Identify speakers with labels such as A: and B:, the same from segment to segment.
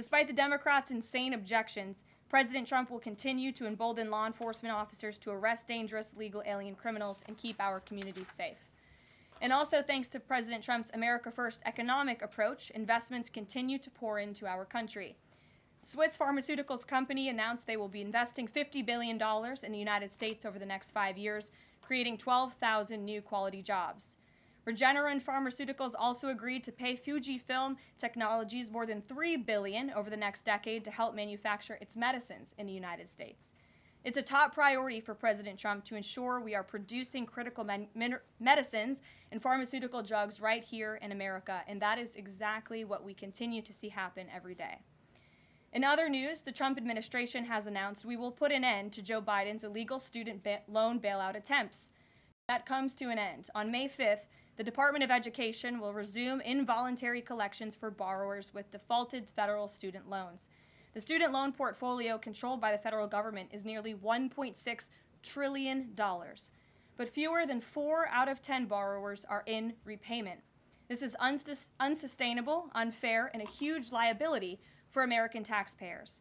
A: Despite the Democrats' insane objections, President Trump will continue to embolden law enforcement officers to arrest dangerous illegal alien criminals and keep our communities safe. And also thanks to President Trump's America First economic approach, investments continue to pour into our country. Swiss Pharmaceuticals company announced they will be investing $50 billion in the United States over the next 5 years, creating 12,000 new quality jobs. Regeneron Pharmaceuticals also agreed to pay Fujifilm Technologies more than $3 billion over the next decade to help manufacture its medicines in the United States. It's a top priority for President Trump to ensure we are producing critical medicines and pharmaceutical drugs right here in America, and that is exactly what we continue to see happen every day. In other news, the Trump administration has announced we will put an end to Joe Biden's illegal student loan bailout attempts. That comes to an end. On May 5th, the Department of Education will resume involuntary collections for borrowers with defaulted federal student loans. The student loan portfolio controlled by the federal government is nearly $1.6 trillion, but fewer than 4 out of 10 borrowers are in repayment. This is unsustainable, unfair, and a huge liability for American taxpayers.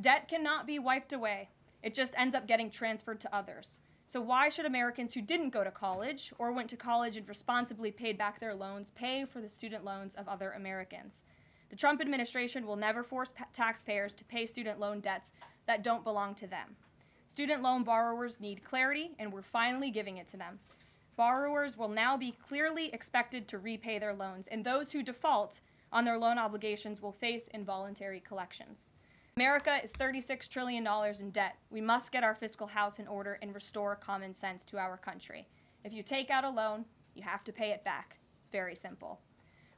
A: Debt cannot be wiped away. It just ends up getting transferred to others. So why should Americans who didn't go to college or went to college and responsibly paid back their loans pay for the student loans of other Americans? The Trump administration will never force taxpayers to pay student loan debts that don't belong to them. Student loan borrowers need clarity, and we're finally giving it to them. Borrowers will now be clearly expected to repay their loans, and those who default on their loan obligations will face involuntary collections. America is $36 trillion in debt. We must get our fiscal house in order and restore common sense to our country. If you take out a loan, you have to pay it back. It's very simple.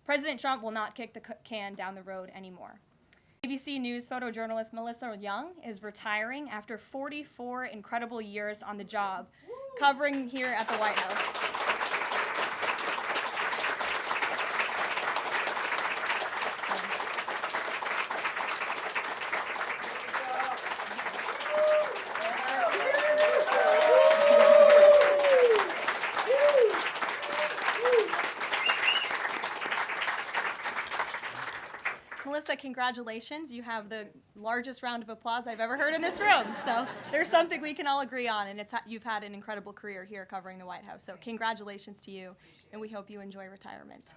A: President Trump will not kick the can down the road anymore. ABC News photojournalist Melissa Young is retiring after 44 incredible years on the job, covering here at the White House. Melissa, congratulations. You have the largest round of applause I've ever heard in this room. So there's something we can all agree on, and you've had an incredible career here covering the White House. So congratulations to you, and we hope you enjoy retirement.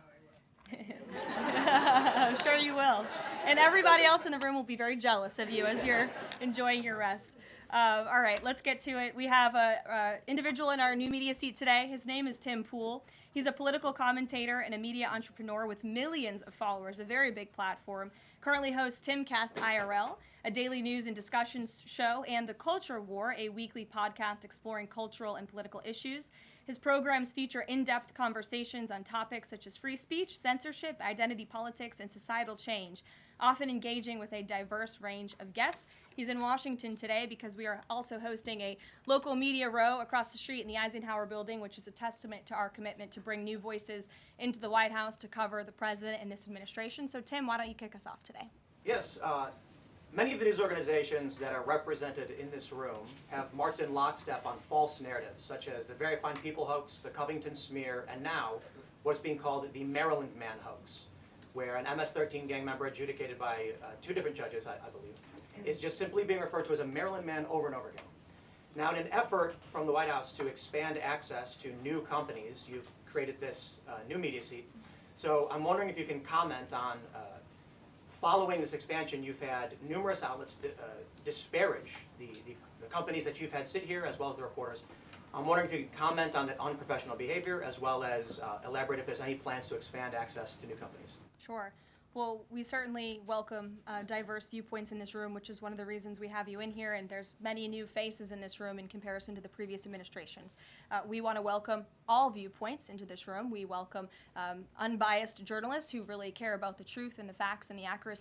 A: I'm sure you will. And everybody else in the room will be very jealous of you as you're enjoying your rest. All right, let's get to it. We have an individual in our new media seat today. His name is Tim Pool. He's a political commentator and a media entrepreneur with millions of followers, a very big platform. Currently hosts Timcast IRL, a daily news and discussions show, and The Culture War, a weekly podcast exploring cultural and political issues. His programs feature in-depth conversations on topics such as free speech, censorship, identity politics, and societal change, often engaging with a diverse range of guests. He's in Washington today because we are also hosting a local media row across the street in the Eisenhower building, which is a testament to our commitment to bring new voices into the White House to cover the president and this administration. So Tim, why don't you kick us off today?
B: Yes. Many of the news organizations that are represented in this room have marched in lockstep on false narratives, such as the Very Fine People hoax, the Covington smear, and now what's being called the Maryland Man hoax, where an MS-13 gang member adjudicated by 2 different judges, I believe, is just simply being referred to as a Maryland Man over and over again. Now, in an effort from the White House to expand access to new companies, you've created this new media seat. So I'm wondering if you can comment on following this expansion, you've had numerous outlets disparage the companies that you've had sit here, as well as the reporters. I'm wondering if you could comment on that unprofessional behavior, as well as elaborate if there's any plans to expand access to new companies.
A: Sure. Well, we certainly welcome diverse viewpoints in this room, which is one of the reasons we have you in here, and there's many new faces in this room in comparison to the previous administrations. We want to welcome all viewpoints into this room. We welcome unbiased journalists who really care about the truth and the facts and the accuracy